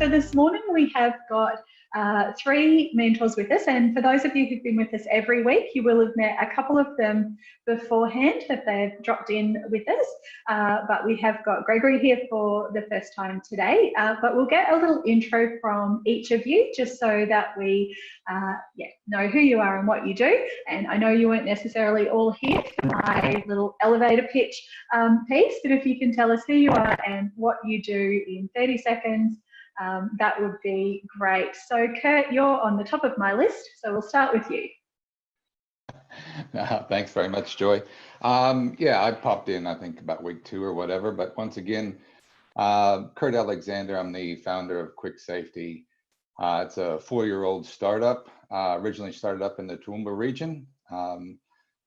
this morning we have got three mentors with us, and for those of you who've been with us every week, you will have met a couple of them beforehand if they've dropped in with us, but we have got Gregory here for the first time today, but we'll get a little intro from each of you just so that we know who you are and what you do. And I know you weren't necessarily all here for my little elevator pitch piece, but if you can tell us who you are and what you do in 30 seconds, that would be great. So Kurt, you're on the top of my list, so we'll start with you. Thanks very much, Joy. Yeah, I popped in, I think about week 2 or whatever, but once again, Kurt Alexander, I'm the founder of Quick Safety. It's a 4-year-old startup, originally started up in the Toowoomba region.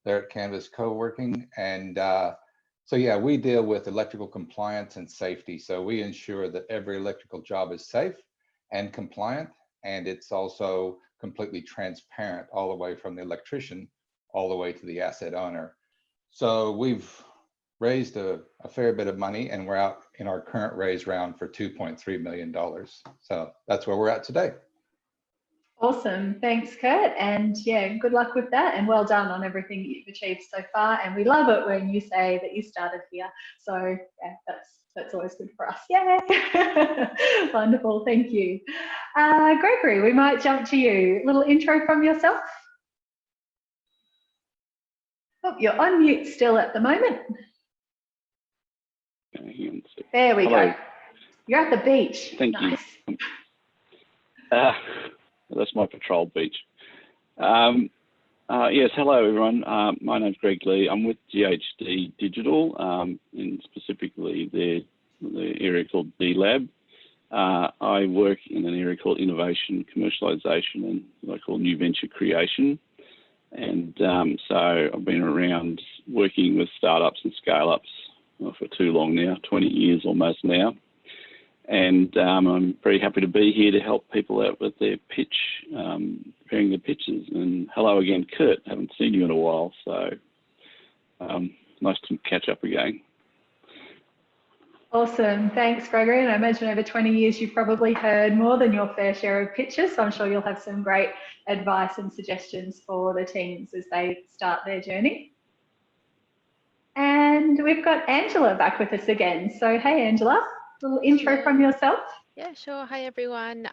They're at Canvas Co-working, and so yeah, we deal with electrical compliance and safety. So we ensure that every electrical job is safe and compliant, and it's also completely transparent all the way from the electrician all the way to the asset owner. So we've raised a fair bit of money, and we're out in our current raise round for $2.3 million. So that's where we're at today. Awesome, thanks Kurt, and yeah, good luck with that, and well done on everything you've achieved so far. And we love it when you say that you started here, so yeah, that's always good for us. Yay! Wonderful, thank you. Gregory, we might jump to you. A little intro from yourself. Oh, you're on mute still at the moment. There we go. You're at the beach. Thank nice. you. That's my patrol beach. Yes, hello everyone. My name's Greg Lee. I'm with GHD Digital, and specifically the area called D Lab. I work in an area called innovation, commercialization, and what I call new venture creation. And so I've been around working with startups and scale-ups for too long now, 20 years almost now. And I'm very happy to be here to help people out with their pitch, preparing their pitches. And hello again, Kurt. Haven't seen you in a while, so nice to catch up again. Awesome, thanks Gregory. And I imagine over 20 years you've probably heard more than your fair share of pitches, so I'm sure you'll have some great advice and suggestions for the teams as they start their journey. And we've got Angela back with us again. So hey Angela, a little intro from yourself. Yeah, sure. Hi, everyone.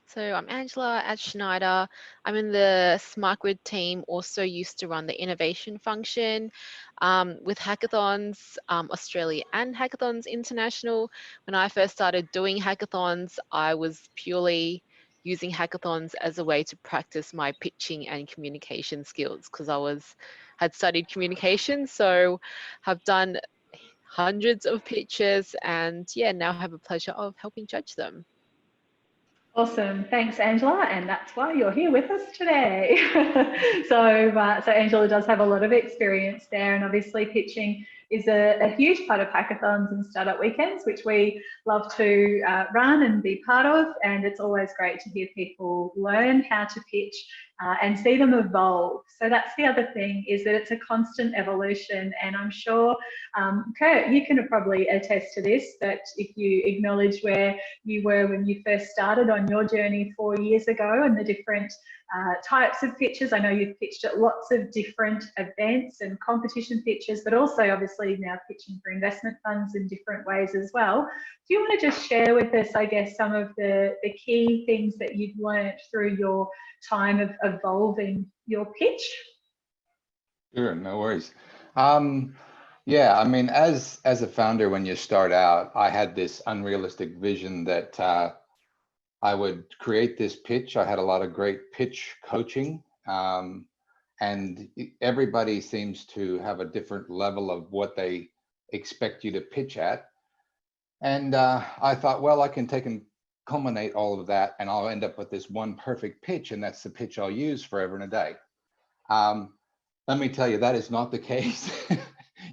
So I'm Angela at Schneider. I'm in the Smart Grid team, also used to run the innovation function with Hackathons Australia and Hackathons International. When I first started doing hackathons, I was purely using hackathons as a way to practice my pitching and communication skills because I had studied communication, so have done hundreds of pitches, and yeah, now have a pleasure of helping judge them. Awesome, thanks Angela, and that's why you're here with us today. So Angela does have a lot of experience there, and obviously pitching is a huge part of hackathons and startup weekends, which we love to run and be part of, and it's always great to hear people learn how to pitch and see them evolve. So that's the other thing, is that it's a constant evolution, and I'm sure, Kurt, you can probably attest to this, that if you acknowledge where you were when you first started on your journey 4 years ago and the different types of pitches. I know you've pitched at lots of different events and competition pitches, but also obviously now pitching for investment funds in different ways as well. Do you want to just share with us, I guess, some of the key things that you've learned through your time of evolving your pitch? Sure, no worries. Yeah, I mean, as a founder, when you start out, I had this unrealistic vision that I would create this pitch. I had a lot of great pitch coaching, and everybody seems to have a different level of what they expect you to pitch at. And I thought, well, I can take and culminate all of that, and I'll end up with this one perfect pitch, and that's the pitch I'll use forever and a day. Let me tell you, that is not the case.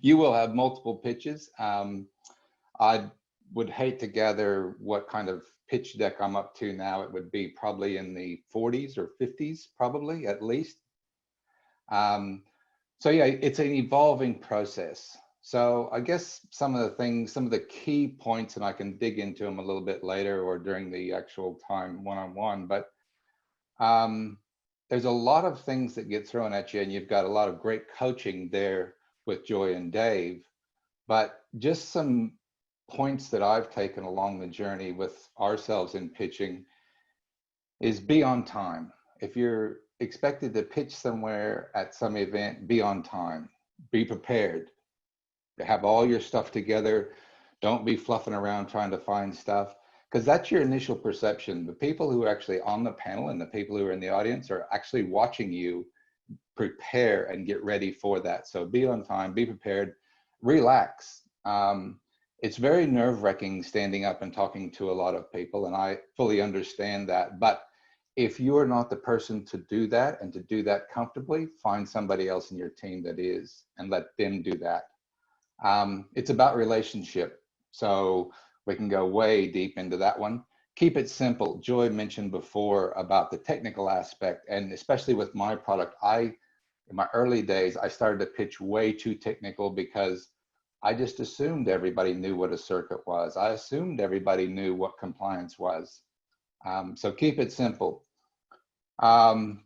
You will have multiple pitches. I would hate to gather what kind of pitch deck I'm up to now. It would be probably in the 40s or 50s, probably at least. So yeah, it's an evolving process. So I guess some of the things, some of the key points, and I can dig into them a little bit later or during the actual time one-on-one, but there's a lot of things that get thrown at you, and you've got a lot of great coaching there with Joy and Dave, but just some points that I've taken along the journey with ourselves in pitching is be on time. If you're expected to pitch somewhere at some event, be on time, be prepared, have all your stuff together. Don't be fluffing around trying to find stuff, because that's your initial perception. The people who are actually on the panel and the people who are in the audience are actually watching you prepare and get ready for that. So be on time, be prepared, relax. It's very nerve-wracking standing up and talking to a lot of people, and I fully understand that. But if you're not the person to do that and to do that comfortably, find somebody else in your team that is, and let them do that. It's about relationship. So we can go way deep into that one. Keep it simple. Joy mentioned before about the technical aspect, and especially with my product, in my early days, I started to pitch way too technical because I just assumed everybody knew what a circuit was. I assumed everybody knew what compliance was. So keep it simple.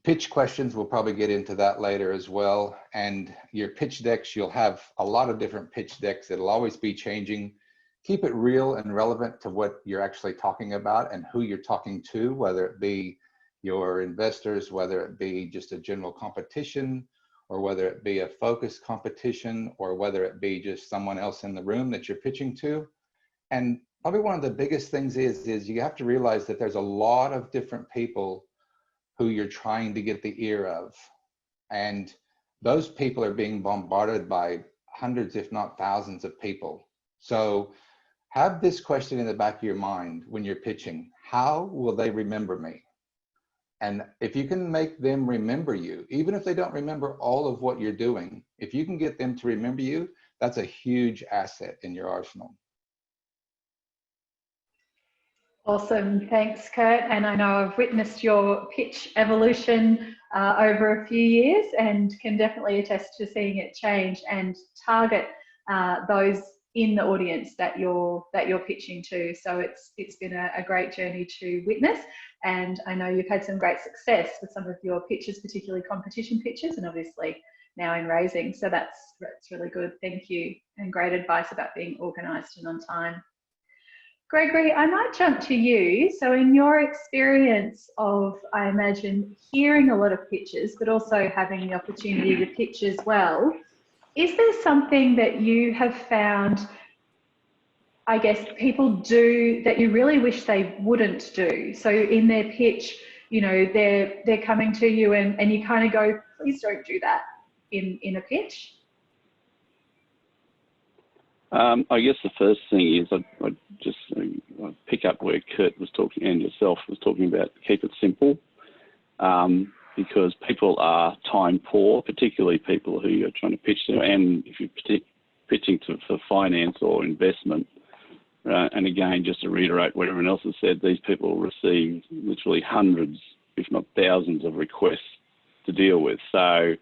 Pitch questions, we'll probably get into that later as well. And your pitch decks, you'll have a lot of different pitch decks. It'll always be changing. Keep it real and relevant to what you're actually talking about and who you're talking to, whether it be your investors, whether it be just a general competition, or whether it be a focused competition, or whether it be just someone else in the room that you're pitching to. And probably one of the biggest things is you have to realize that there's a lot of different people who you're trying to get the ear of. And those people are being bombarded by hundreds, if not thousands of people. So have this question in the back of your mind when you're pitching: how will they remember me? And if you can make them remember you, even if they don't remember all of what you're doing, if you can get them to remember you, that's a huge asset in your arsenal. Awesome, thanks Kurt. And I know I've witnessed your pitch evolution over a few years and can definitely attest to seeing it change and target those in the audience that you're pitching to. So it's been a great journey to witness, and I know you've had some great success with some of your pitches, particularly competition pitches, and obviously now in raising. So that's really good. Thank you, and great advice about being organised and on time. Gregory, I might jump to you. So in your experience of, I imagine, hearing a lot of pitches, but also having the opportunity to pitch as well, is there something that you have found, I guess, people do that you really wish they wouldn't do? So in their pitch, you know, they're coming to you and you kind of go, please don't do that in a pitch? I guess the first thing is I'd just pick up where Kurt was talking and yourself was talking about, keep it simple, because people are time poor, particularly people who you're trying to pitch to, and if you're pitching for finance or investment. And again, just to reiterate what everyone else has said, these people receive literally hundreds, if not thousands, of requests to deal with. So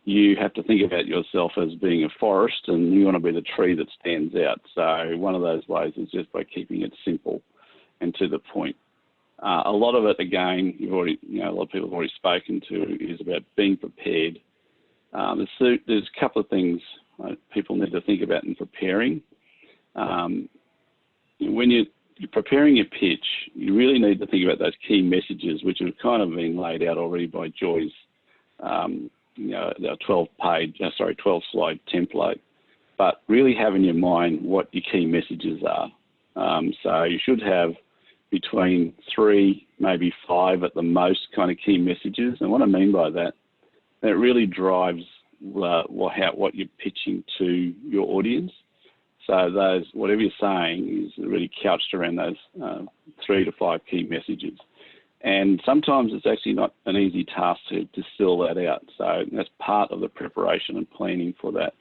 you have to think about yourself as being a forest, and you want to be the tree that stands out. So one of those ways is just by keeping it simple and to the point. A lot of it, again, a lot of people have already spoken to, is about being prepared. There's a couple of things people need to think about in preparing. When you're preparing your pitch, you really need to think about those key messages, which have kind of been laid out already by Joy's the 12-slide template, but really have in your mind what your key messages are. So you should have between 3, maybe 5 at the most kind of key messages. And what I mean by that, that really drives what you're pitching to your audience. So those, whatever you're saying is really couched around those 3 to 5 key messages. And sometimes it's actually not an easy task to distill that out. So that's part of the preparation and planning for that.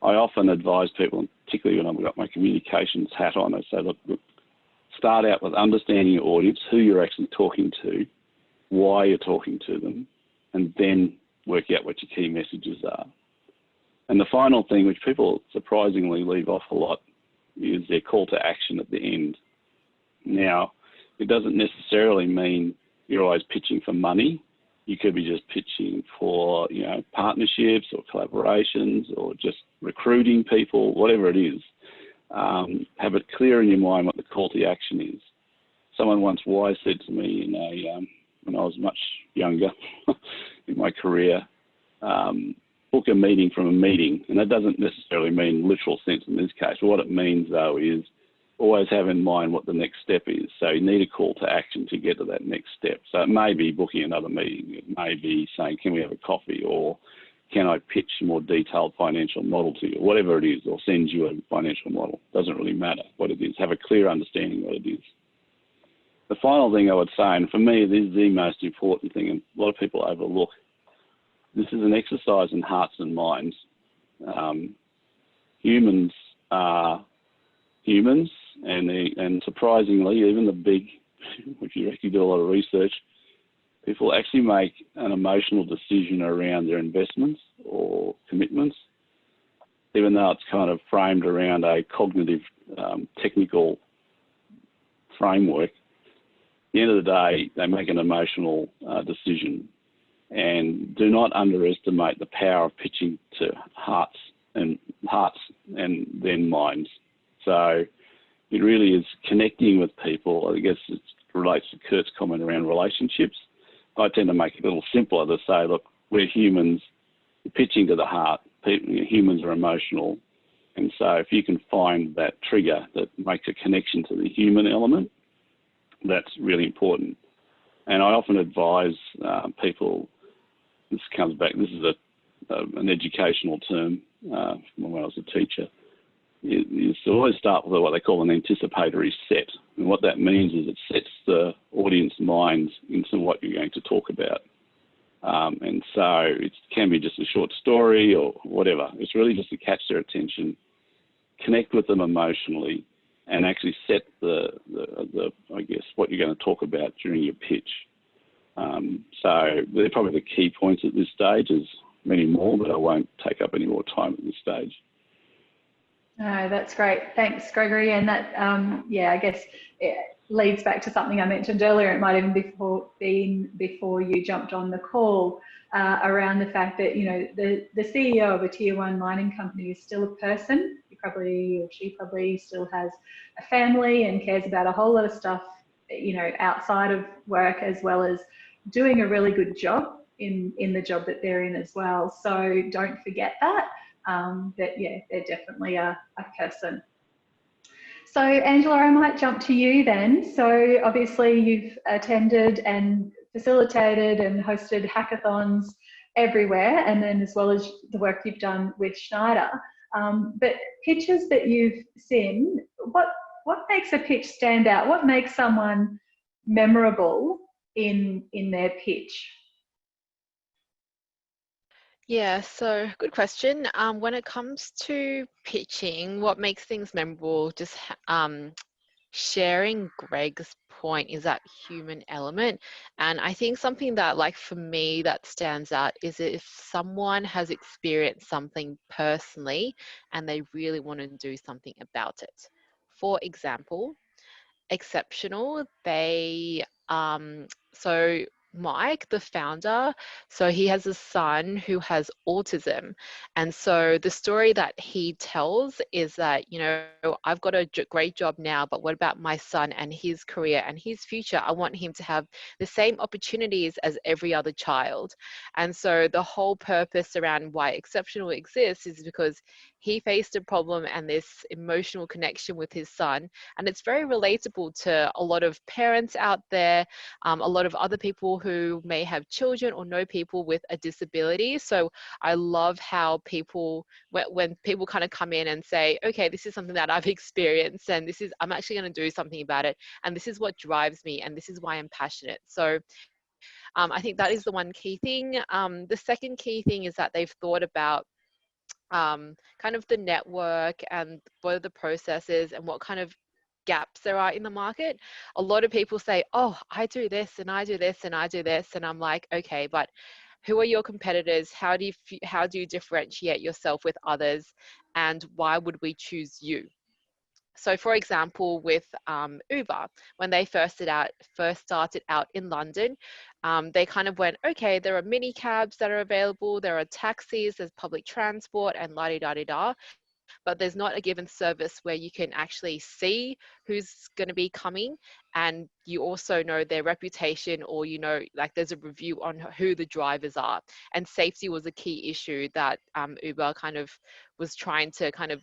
I often advise people, particularly when I've got my communications hat on, I say, look, start out with understanding your audience, who you're actually talking to, why you're talking to them, and then work out what your key messages are. And the final thing, which people surprisingly leave off a lot, is their call to action at the end. Now, it doesn't necessarily mean you're always pitching for money. You could be just pitching for, you know, partnerships or collaborations or just recruiting people, whatever it is. Have it clear in your mind what the call to action is. Someone once wise said to me when I was much younger in my career, book a meeting from a meeting. And that doesn't necessarily mean literal sense in this case. What it means, though, is always have in mind what the next step is. So you need a call to action to get to that next step. So it may be booking another meeting. It may be saying, can we have a coffee? Or can I pitch a more detailed financial model to you? Whatever it is, or send you a financial model. Doesn't really matter what it is. Have a clear understanding what it is. The final thing I would say, and for me, this is the most important thing, and a lot of people overlook, this is an exercise in hearts and minds. Humans are humans, and surprisingly, even the big, if you actually do a lot of research, people actually make an emotional decision around their investments or commitments, even though it's kind of framed around a cognitive, technical framework. At the end of the day, they make an emotional decision. And do not underestimate the power of pitching to hearts and then minds. So it really is connecting with people. I guess it relates to Kurt's comment around relationships. I tend to make it a little simpler to say, look, we're humans, pitching to the heart. Humans are emotional. And so if you can find that trigger that makes a connection to the human element, that's really important. And I often advise people, this comes back, this is an educational term from when I was a teacher, is to always start with what they call an anticipatory set. And what that means is it sets the audience minds into what you're going to talk about. And so it can be just a short story or whatever. It's really just to catch their attention, connect with them emotionally, and actually set the I guess, what you're going to talk about during your pitch. So they're probably the key points at this stage. There's many more, but I won't take up any more time at this stage. No, that's great. Thanks, Gregory. And that, yeah, I guess it leads back to something I mentioned earlier. It might even been before you jumped on the call around the fact that, you know, the CEO of a tier 1 mining company is still a person. She probably still has a family and cares about a whole lot of stuff, you know, outside of work, as well as doing a really good job in the job that they're in as well. So don't forget that. That yeah, they're definitely a person. So Angela, I might jump to you then. So obviously you've attended and facilitated and hosted hackathons everywhere, and then as well as the work you've done with Schneider. But pitches that you've seen, what makes a pitch stand out? What makes someone memorable in their pitch? Yeah, so good question. When it comes to pitching, what makes things memorable, just sharing Greg's point, is that human element. And I think something that, like, for me, that stands out is if someone has experienced something personally and they really want to do something about it. For example, Exceptional, so Mike, the founder, so he has a son who has autism. And so the story that he tells is that, you know, I've got a great job now, but what about my son and his career and his future? I want him to have the same opportunities as every other child. And so the whole purpose around why Exceptional exists is because he faced a problem and this emotional connection with his son. And it's very relatable to a lot of parents out there, a lot of other people who may have children or know people with a disability. So I love how people, when people kind of come in and say, okay, this is something that I've experienced and I'm actually going to do something about it. And this is what drives me. And this is why I'm passionate. So I think that is the one key thing. The second key thing is that they've thought about kind of the network and what are the processes and what kind of gaps there are in the market. A lot of people say, oh, I do this and I do this and I do this. And I'm like, okay, but who are your competitors? How do you differentiate yourself with others? And why would we choose you? So for example, with Uber, when they first started out in London, they kind of went, okay, there are mini cabs that are available, there are taxis, there's public transport and la-di-da-di-da. But there's not a given service where you can actually see who's going to be coming, and you also know their reputation, or like there's a review on who the drivers are. And safety was a key issue that Uber kind of was trying to kind of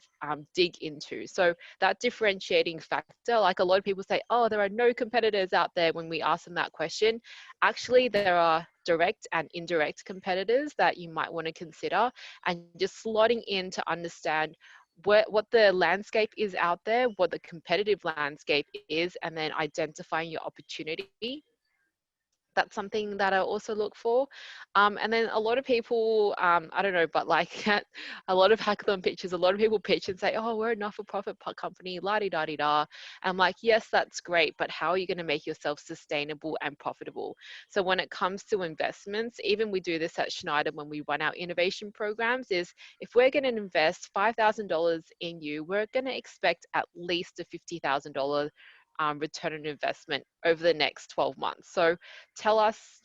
dig into. So that differentiating factor, like a lot of people say, oh, there are no competitors out there when we ask them that question. Actually, there are direct and indirect competitors that you might want to consider, and just slotting in to understand what the landscape is out there, what the competitive landscape is, and then identifying your opportunity. That's something that I also look for. And then a lot of people, I don't know, but like a lot of hackathon pitches, a lot of people pitch and say, oh, we're a not-for-profit company, la-di-da-di-da. I'm like, yes, that's great, but how are you going to make yourself sustainable and profitable? So when it comes to investments, even we do this at Schneider when we run our innovation programs, is if we're going to invest $5,000 in you, we're going to expect at least a $50,000 return on investment over the next 12 months. So tell us,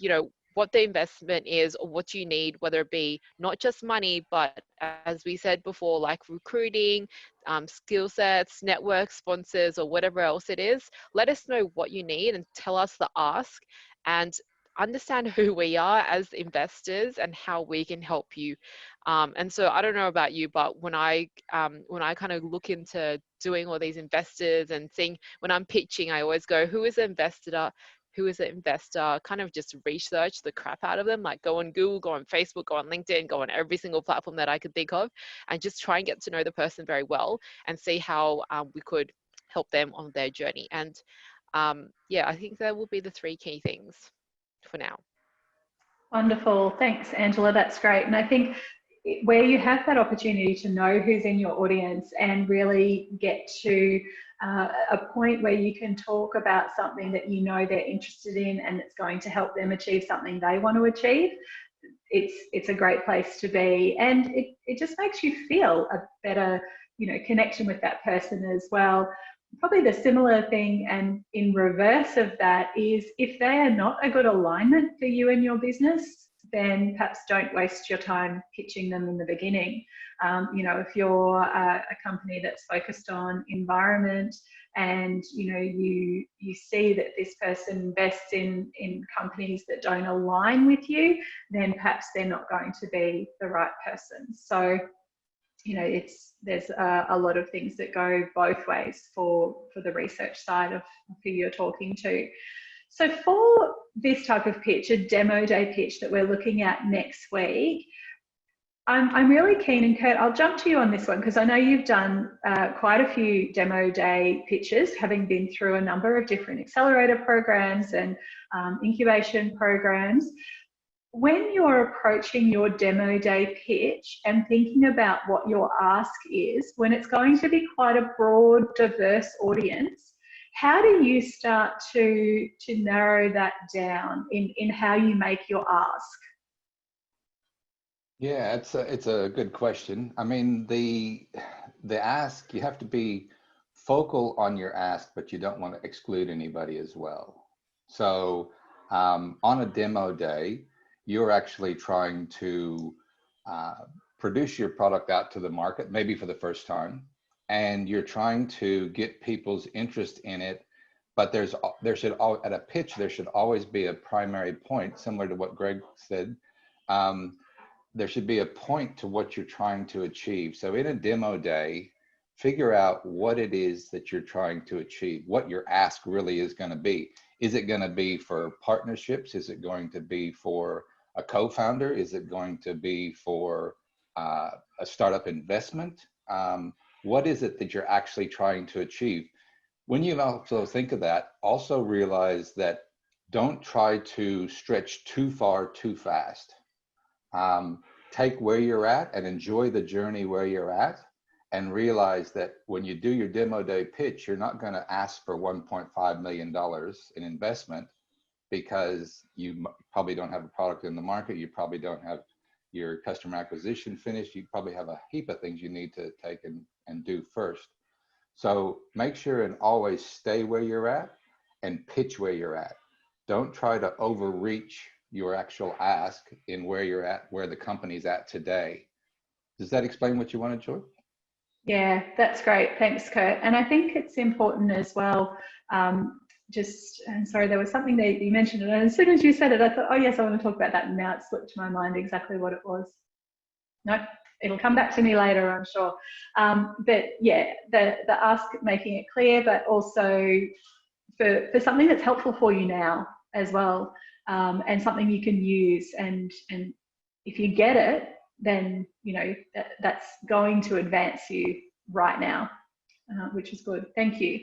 what the investment is, or what you need, whether it be not just money, but as we said before, like recruiting, skill sets, network, sponsors, or whatever else it is. Let us know what you need and tell us the ask, and understand who we are as investors and how we can help you. And so I don't know about you, but when I kind of look into doing all these investors and seeing, when I'm pitching, I always go, who is an investor? Who is an investor? Kind of just research the crap out of them, like go on Google, go on Facebook, go on LinkedIn, go on every single platform that I could think of, and just try and get to know the person very well and see how we could help them on their journey. And yeah, I think that will be the three key things for now. Wonderful. Thanks, Angela. That's great. And I think where you have that opportunity to know who's in your audience and really get to a point where you can talk about something that you know they're interested in and it's going to help them achieve something they want to achieve, it's a great place to be. And it just makes you feel a better, connection with that person as well. Probably the similar thing, and in reverse of that, is if they are not a good alignment for you and your business, then perhaps don't waste your time pitching them in the beginning. If you're a company that's focused on environment, and you see that this person invests in companies that don't align with you, then perhaps they're not going to be the right person. So there's a lot of things that go both ways for the research side of who you're talking to. So for this type of pitch, a demo day pitch that we're looking at next week, I'm really keen, and Kurt, I'll jump to you on this one because I know you've done quite a few demo day pitches, having been through a number of different accelerator programs and incubation programs. When you're approaching your demo day pitch and thinking about what your ask is, when it's going to be quite a broad, diverse audience, how do you start to narrow that down in how you make your ask? Yeah, it's a good question. I mean, the ask, you have to be focal on your ask, but you don't want to exclude anybody as well. So on a demo day, you're actually trying to produce your product out to the market, maybe for the first time, and you're trying to get people's interest in it. But there should at a pitch, there should always be a primary point, similar to what Greg said. There should be a point to what you're trying to achieve. So in a demo day, figure out what it is that you're trying to achieve, what your ask really is going to be. Is it going to be for partnerships? Is it going to be for a co-founder? Is it going to be for a startup investment? What is it that you're actually trying to achieve? When you also think of that, also realize that don't try to stretch too far too fast. Take where you're at and enjoy the journey where you're at, and realize that when you do your demo day pitch, you're not going to ask for $1.5 million in investment. because you probably don't have a product in the market. You probably don't have your customer acquisition finished. You probably have a heap of things you need to take and do first. So make sure and always stay where you're at and pitch where you're at. Don't try to overreach your actual ask in where you're at, where the company's at today. Does that explain what you wanted, Joy? Yeah, that's great. Thanks, Kurt. And I think it's important as well. I'm sorry, there was something that you mentioned, and as soon as you said it, I thought, oh yes, I want to talk about that. And now it slipped my mind exactly what it was. No, it'll come back to me later, I'm sure. But yeah, the ask, making it clear, but also for something that's helpful for you now as well, and something you can use. And if you get it, then that's going to advance you right now, which is good. Thank you.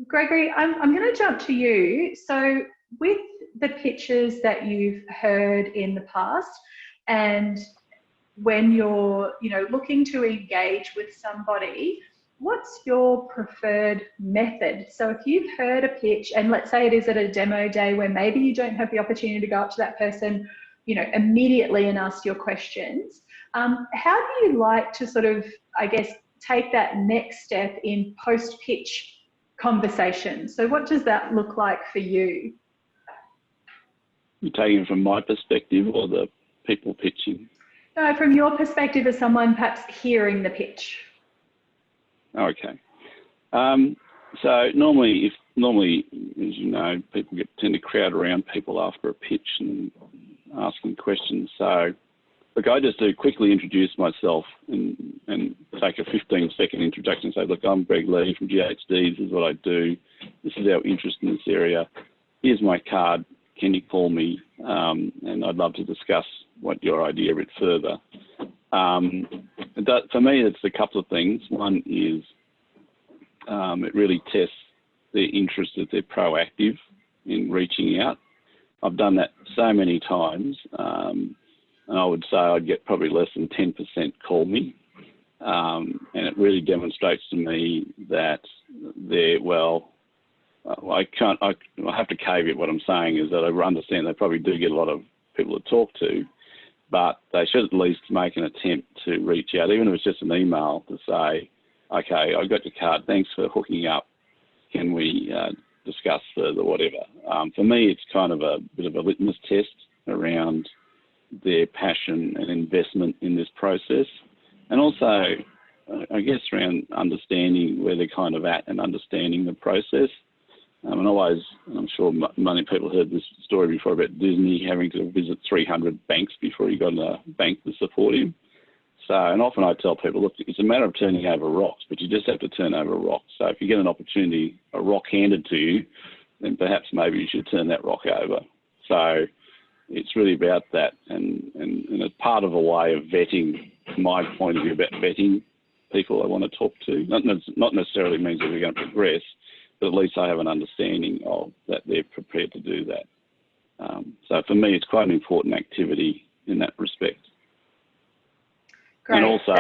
Gregory, I'm going to jump to you. So with the pitches that you've heard in the past, and when you're looking to engage with somebody, what's your preferred method? So if you've heard a pitch, and let's say it is at a demo day where maybe you don't have the opportunity to go up to that person immediately and ask your questions, how do you like to sort of, I guess, take that next step in post-pitch conversation? So what does that look like for you? You're taking from my perspective or the people pitching? No, from your perspective as someone perhaps hearing the pitch. Okay. So normally, as you know, people tend to crowd around people after a pitch and asking questions. So, look, I just do quickly introduce myself and take a 15-second introduction and say, look, I'm Greg Lee from GHD. This is what I do. This is our interest in this area. Here's my card. Can you call me? And I'd love to discuss what your idea a bit further. For me, it's a couple of things. One is it really tests their interest, that they're proactive in reaching out. I've done that so many times, and I would say I'd get probably less than 10% call me. And it really demonstrates to me that they're, I have to caveat what I'm saying is that I understand they probably do get a lot of people to talk to, but they should at least make an attempt to reach out, even if it's just an email, to say, okay, I got your card, thanks for hooking up, can we discuss further, whatever. For me, it's kind of a bit of a litmus test around their passion and investment in this process. And also, I guess, around understanding where they're kind of at and understanding the process. And I'm sure many people heard this story before about Disney having to visit 300 banks before he got a bank to support him. So, and often I tell people, look, it's a matter of turning over rocks, but you just have to turn over rocks. So if you get an opportunity, a rock handed to you, then perhaps maybe you should turn that rock over. So it's really about that, and it's part of a way of vetting, from my point of view, about vetting people I want to talk to. Not necessarily means that we're going to progress, but at least I have an understanding of that they're prepared to do that. So for me, it's quite an important activity in that respect. Great. And also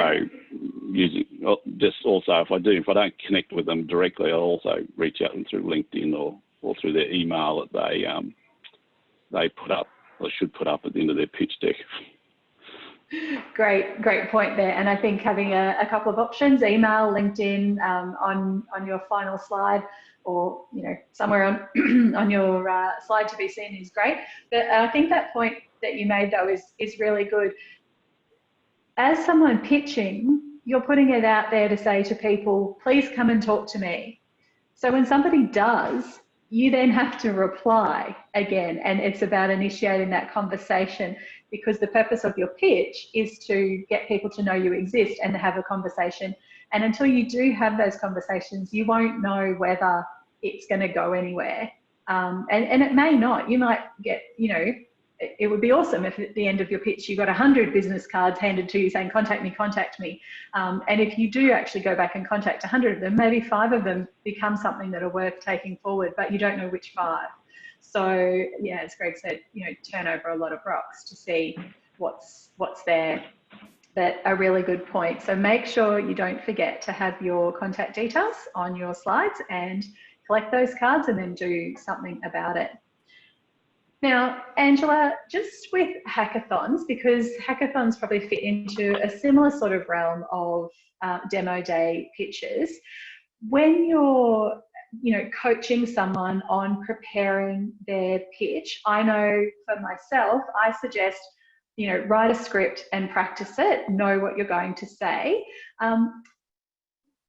if I don't connect with them directly, I'll also reach out to them through LinkedIn or through their email that they put up or should put up at the end of their pitch deck. Great point there. And I think having a couple of options, email, LinkedIn, on your final slide, or somewhere on your slide to be seen is great. But I think that point that you made though is really good. As someone pitching, you're putting it out there to say to people, please come and talk to me. So when somebody does, you then have to reply again, and it's about initiating that conversation, because the purpose of your pitch is to get people to know you exist and to have a conversation. And until you do have those conversations, you won't know whether it's going to go anywhere. And it may not. You might get, it would be awesome if at the end of your pitch you got 100 business cards handed to you saying, contact me. And if you do actually go back and contact 100 of them, maybe 5 of them become something that are worth taking forward, but you don't know which 5. So yeah, as Greg said, turn over a lot of rocks to see what's there. But a really good point. So make sure you don't forget to have your contact details on your slides and collect those cards and then do something about it. Now, Angela, just with hackathons, because hackathons probably fit into a similar sort of realm of demo day pitches, when you're coaching someone on preparing their pitch, I know for myself, I suggest, write a script and practice it, know what you're going to say.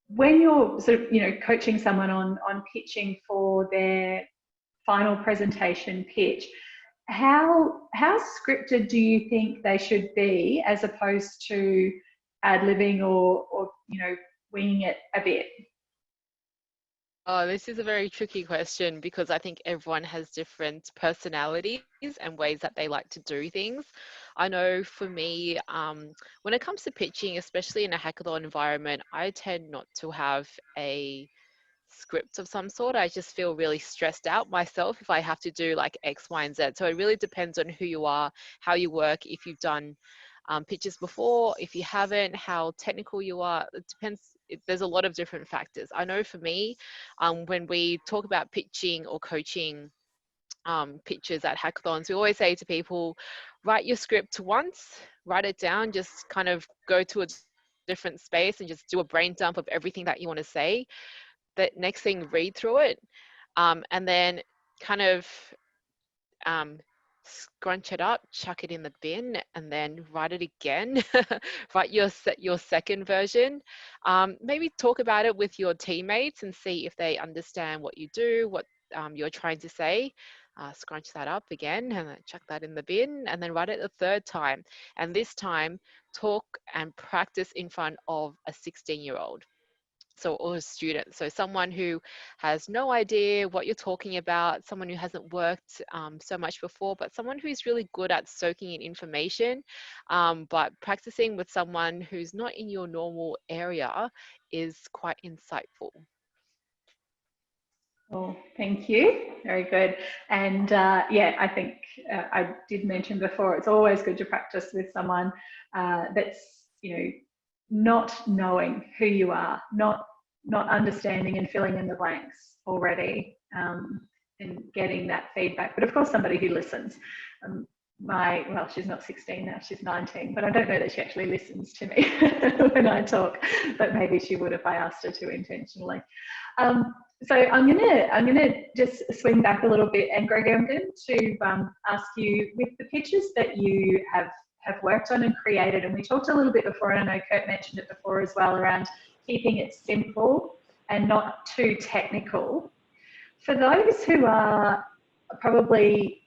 When you're sort of, coaching someone on pitching for their final presentation pitch, how scripted do you think they should be as opposed to ad-libbing or winging it a bit? Oh, this is a very tricky question because I think everyone has different personalities and ways that they like to do things. I know for me, when it comes to pitching, especially in a hackathon environment, I tend not to have a script of some sort. I just feel really stressed out myself if I have to do like X, Y, and Z. So it really depends on who you are, how you work, if you've done pitches before, if you haven't, how technical you are. It depends. There's a lot of different factors. I know for me, when we talk about pitching or coaching pitches at hackathons, we always say to people, write your script once, write it down, just kind of go to a different space and just do a brain dump of everything that you want to say. The next thing, read through it, and then kind of scrunch it up, chuck it in the bin, and then write it again. Write your second version. Maybe talk about it with your teammates and see if they understand what you do, what you're trying to say. Scrunch that up again and then chuck that in the bin, and then write it a third time. And this time, talk and practice in front of a 16-year-old. So, or a student, so someone who has no idea what you're talking about, someone who hasn't worked so much before, but someone who's really good at soaking in information. But practicing with someone who's not in your normal area is quite insightful. Oh, thank you. Very good. And yeah, I think I did mention before, it's always good to practice with someone that's, not knowing who you are, not understanding and filling in the blanks already, and getting that feedback. But of course, somebody who listens. Well, she's not 16 now, she's 19, but I don't know that she actually listens to me when I talk, but maybe she would if I asked her to intentionally. So I'm gonna just swing back a little bit, and Greg, I'm going to ask you, with the pitches that you have worked on and created, and we talked a little bit before, and I know Kurt mentioned it before as well, around keeping it simple and not too technical. For those who are probably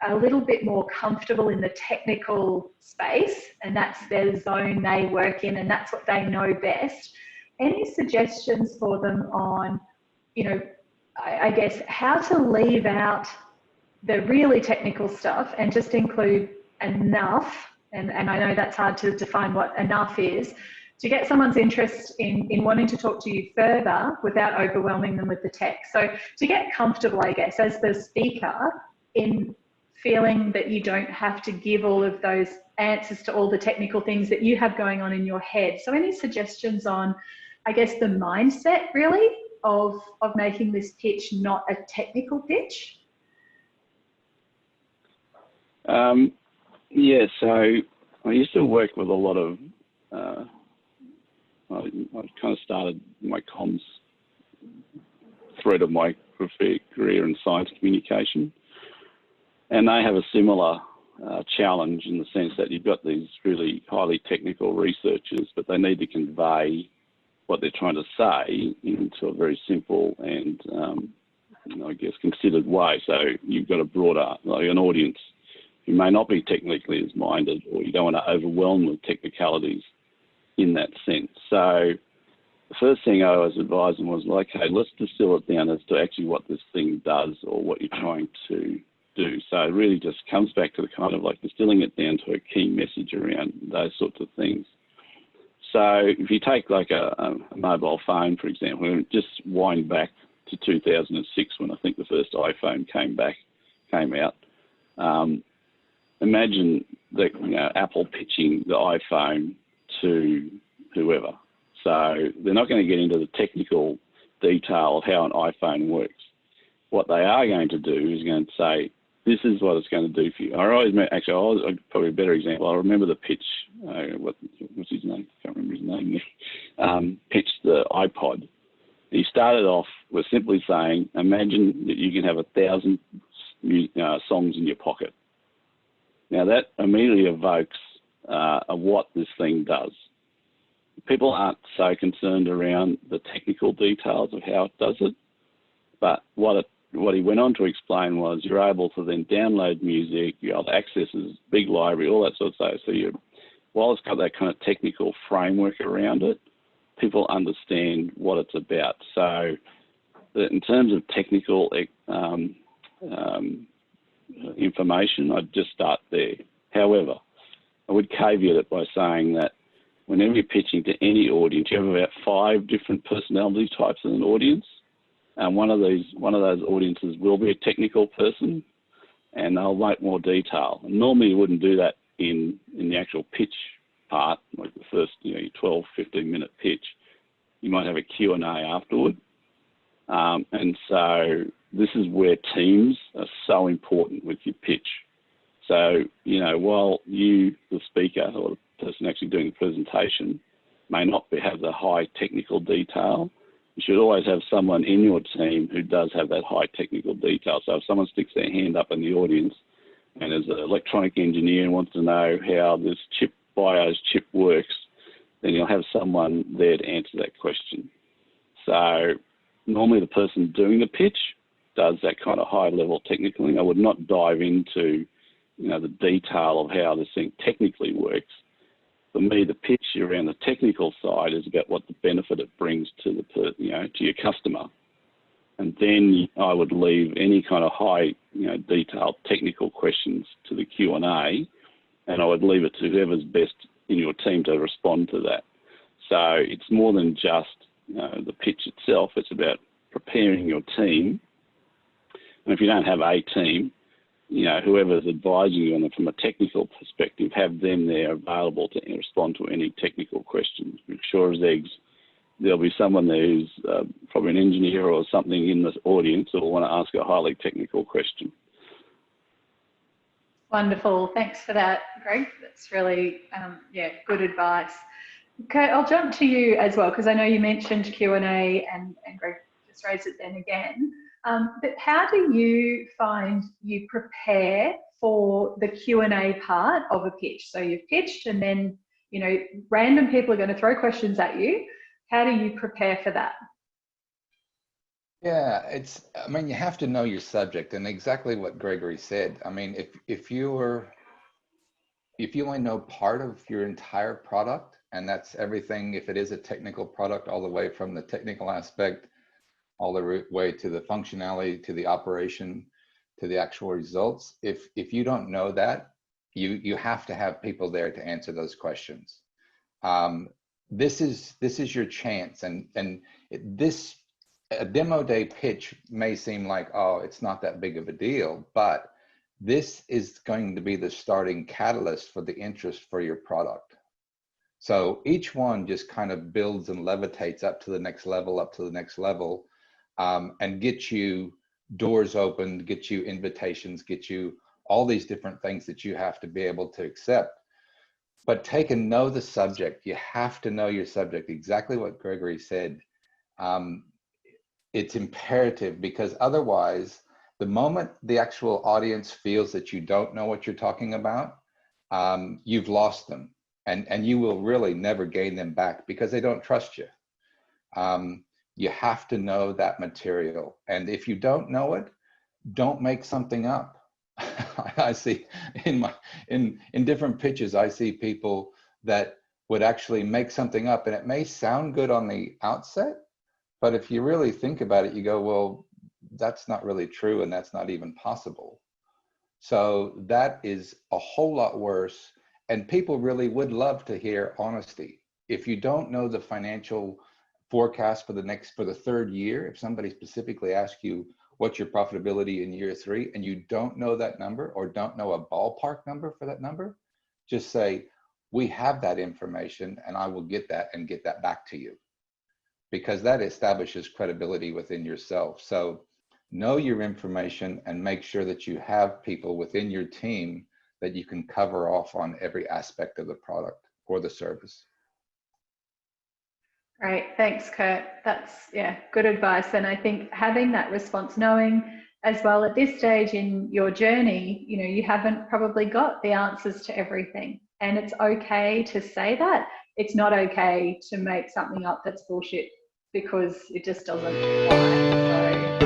a little bit more comfortable in the technical space, and that's their zone they work in and that's what they know best, any suggestions for them on, I guess, how to leave out the really technical stuff and just include enough, and I know that's hard to define what enough is, to get someone's interest in wanting to talk to you further without overwhelming them with the tech. So to get comfortable, I guess, as the speaker, in feeling that you don't have to give all of those answers to all the technical things that you have going on in your head. So any suggestions on, I guess, the mindset really of making this pitch not a technical pitch? Yeah, so I used to work with a lot of, I kind of started my comms thread of my career in science communication, and they have a similar challenge in the sense that you've got these really highly technical researchers, but they need to convey what they're trying to say into a very simple and, I guess, considered way. So you've got a broader, like an audience who may not be technically as minded, or you don't want to overwhelm with technicalities in that sense. So the first thing I was advising was like, okay, let's distill it down as to actually what this thing does or what you're trying to do. So it really just comes back to the kind of like distilling it down to a key message around those sorts of things. So if you take like a mobile phone, for example, and just wind back to 2006 when I think the first iPhone came out. Imagine that Apple pitching the iPhone to whoever. So they're not going to get into the technical detail of how an iPhone works. What they are going to do is going to say, this is what it's going to do for you. Actually, probably a better example. I remember the pitch. What's his name? I can't remember his name now. Pitched the iPod. He started off with simply saying, imagine that you can have 1,000 songs in your pocket. Now that immediately evokes what this thing does. People aren't so concerned around the technical details of how it does it, but what he went on to explain was you're able to then download music, you're able to access his big library, all that sort of stuff. So while it's got that kind of technical framework around it, people understand what it's about. So in terms of technical information, I'd just start there. However, I would caveat it by saying that whenever you're pitching to any audience, you have about 5 different personality types in an audience. And one of those audiences will be a technical person, and they'll like more detail. And normally you wouldn't do that in the actual pitch part, like the first 12, 15-minute pitch. You might have a Q&A afterward. And so this is where teams are so important with your pitch. So, while you, the speaker or the person actually doing the presentation, may not have the high technical detail, you should always have someone in your team who does have that high technical detail. So if someone sticks their hand up in the audience and is an electronic engineer and wants to know how this BIOS chip works, then you'll have someone there to answer that question. So normally the person doing the pitch does that kind of high level technical thing. I would not dive into the detail of how this thing technically works. For me, the pitch around the technical side is about what the benefit it brings to to your customer, and then I would leave any kind of high, detailed technical questions to the Q&A, and I would leave it to whoever's best in your team to respond to that. So it's more than just the pitch itself; it's about preparing your team. And if you don't have a team, whoever's advising you on it from a technical perspective, have them there available to respond to any technical questions. Sure as eggs, there'll be someone there who's probably an engineer or something in this audience that will want to ask a highly technical question. Wonderful. Thanks for that, Greg. That's really, good advice. Okay, I'll jump to you as well, because I know you mentioned Q&A and Greg just raised it then again. But how do you find you prepare for the Q&A part of a pitch? So you've pitched and then, random people are going to throw questions at you. How do you prepare for that? Yeah, you have to know your subject, and exactly what Gregory said. I mean, if you only know part of your entire product, and that's everything, if it is a technical product, all the way from the technical aspect all the way to the functionality, to the operation, to the actual results. If you don't know that, you have to have people there to answer those questions. This is your chance, and a demo day pitch may seem like, oh, it's not that big of a deal, but this is going to be the starting catalyst for the interest for your product. So each one just kind of builds and levitates up to the next level, and get you doors open, get you invitations, get you all these different things that you have to be able to accept. But take and know the subject. You have to know your subject, exactly what Gregory said. It's imperative, because otherwise, the moment the actual audience feels that you don't know what you're talking about, you've lost them, and you will really never gain them back because they don't trust you. You have to know that material, and if you don't know it, don't make something up. I see in different pitches, I see people that would actually make something up, and it may sound good on the outset, but if you really think about it, you go, well, that's not really true, and that's not even possible. So that is a whole lot worse, and people really would love to hear honesty. If you don't know the financial forecast for the third year, if somebody specifically asks you what's your profitability in year 3 and you don't know that number or don't know a ballpark number for that number, just say, we have that information and I will get that and get that back to you, because that establishes credibility within yourself. So know your information and make sure that you have people within your team that you can cover off on every aspect of the product or the service. Great, thanks, Kurt. That's, yeah, good advice. And I think having that response, knowing as well at this stage in your journey, you know, you haven't probably got the answers to everything. And it's okay to say that. It's not okay to make something up that's bullshit because it just doesn't apply. So